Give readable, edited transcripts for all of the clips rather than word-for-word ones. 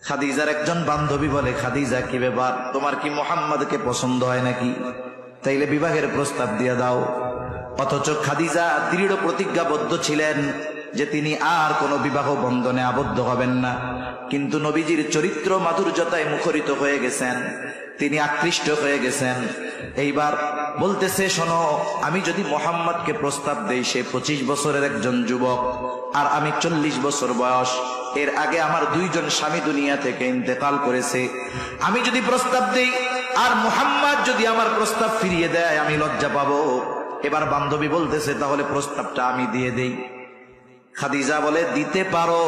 খাদিজার একজন বান্ধবী বলে, খাদিজা কি ব্যাপার, তোমার কি মুহাম্মদকে পছন্দ হয় নাকি? তাইলে বিবাহের প্রস্তাব দিয়ে দাও। অথচ খাদিজা দৃঢ় প্রতিজ্ঞাবদ্ধ ছিলেন যে তিনি আর কোনো বিবাহ বন্ধনে আবদ্ধ হবেন না। কিন্তু নবীজির চরিত্র মাধুর্যতায় মুখরিত হয়ে গেছেন, তিনি আকৃষ্ট হয়ে গেছেন। এইবার বলতেছে, শোনো, আমি যদি মুহাম্মদকে প্রস্তাব দেই, সে 25 বছরের একজন যুবক আর আমি 40 বছর বয়স, এর আগে আমার 2 জন স্বামী দুনিয়া থেকে ইন্তেকাল করেছে। আমি যদি প্রস্তাব দেই আর মুহাম্মদ যদি আমার প্রস্তাব ফিরিয়ে দেয়, আমি লজ্জা পাবো। এবার বান্ধবী বলতেছে, তাহলে প্রস্তাবটা আমি দিয়ে দেই। খাদিজা বলে, দিতে পারো,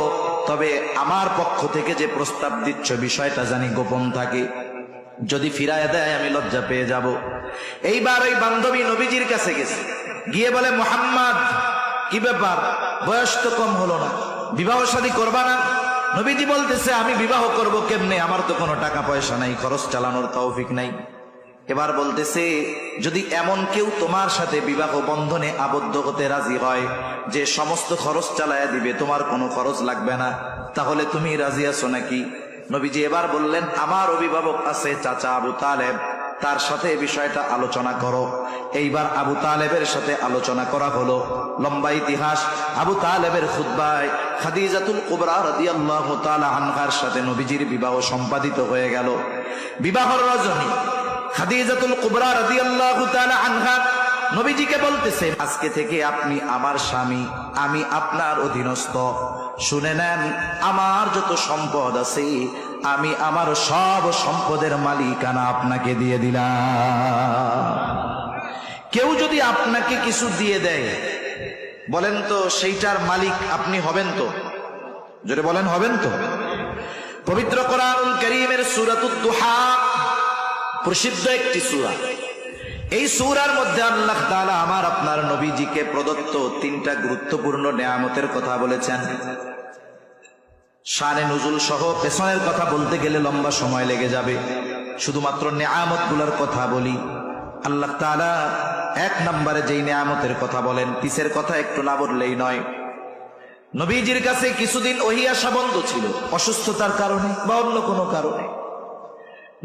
তবে আমার পক্ষ থেকে যে প্রস্তাব দিচ্ছ বিষয়টা জানি গোপন থাকে, যদি ফিরায় দেয় আমি লজ্জা পেয়ে যাব। এইবার ওই বান্ধবী নবীজির কাছে গেছে, গিয়ে বলে, মুহাম্মদ কি ব্যাপার, বয়স তো কম হলো না, বিবাহ শাদী করবা না? নবীজি বলতেছে, আমি বিবাহ করব কেমনে, আমার তো কোনো টাকা পয়সা নাই, খরচ চালানোর তৌফিক নাই। এবার বলতেছে, যদি এমন কেউ তোমার সাথে বিবাহ বন্ধনে আবদ্ধ হতে রাজি হয় যে সমস্ত খরচ চালায়া দিবে, তোমার কোনো খরচ লাগবে না, তাহলে তুমি রাজি আছো নাকি? নবীজি এবার বললেন, আমার অভিভাবক আছে চাচা আবু তালেব, তার সাথে বিষয়টা আলোচনা করো। এইবার আবু তালেবের সাথে আলোচনা করা হলো। লম্বা ইতিহাস। আবু তালেবের খুতবায় খাদিজাতুল কুবরা রাদিয়াল্লাহু তাআলা আনহার সাথে নবীজির বিবাহ সম্পাদিত হয়ে গেল। বিবাহর রজনী খাদিজাতুল কুবরা রাদিয়াল্লাহু তাআলা আনহা নবীজিকে বলতেছে, আজকে থেকে আপনি আমার স্বামী, আমি আপনার অধীনস্থ। শুনে নেন, আমার যত সম্পদ আছে আমি আমার সব সম্পদের মালিকানা আপনাকে দিয়ে দিলাম। কেউ যদি আপনাকে কিছু দিয়ে দেয়, বলেন তো সেইটার মালিক আপনি হবেন তো? জোরে বলেন, হবেন তো? পবিত্র কোরআনুল কারীমের সূরাতুদ দুহা প্রসিদ্ধ একটি সূরা। এই সূরার মধ্যে আল্লাহ তাআলা আমার আপনার নবীজিকে প্রদত্ত 3টা গুরুত্বপূর্ণ নেয়ামতের কথা বলেছেন। শানে নুজুল সহ পেছনের কথা বলতে গেলে লম্বা সময় লেগে যাবে, শুধুমাত্র নেয়ামতগুলোর কথা বলি। আল্লাহ তাআলা 1 নম্বরে যেই নেয়ামতের কথা বলেন, পিছের কথা একটু না বললেই নয়। নবীজির কাছে কিছুদিন ওহী আসা বন্ধ ছিল, অসুস্থতার কারণে বা অন্য কোনো কারণে।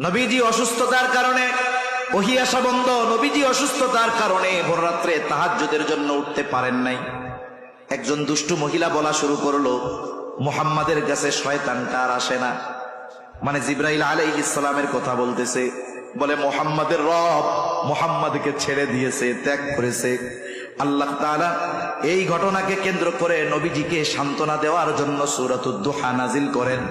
নবীজি অসুস্থতার কারণে ওহী আসা বন্ধ। নবীজি অসুস্থতার কারণে ভোর রাত্রে তাহাজ্জুদের জন্য উঠতে পারেন নাই। একজন দুষ্টু মহিলা বলা শুরু করলো, মুহাম্মাদের কাছে শয়তানটা আর আসে না। মানে জিবরাইল আলাইহিস সালামের কথা বলতেছে, বলে মুহাম্মাদের রব মুহাম্মাদকে ছেড়ে দিয়েছে, ত্যাগ করেছে। আল্লাহ তাআলা এই ঘটনাকে কেন্দ্র করে নবীজিকে সান্ত্বনা দেওয়ার জন্য সূরাতুদ দুহা নাজিল করেন।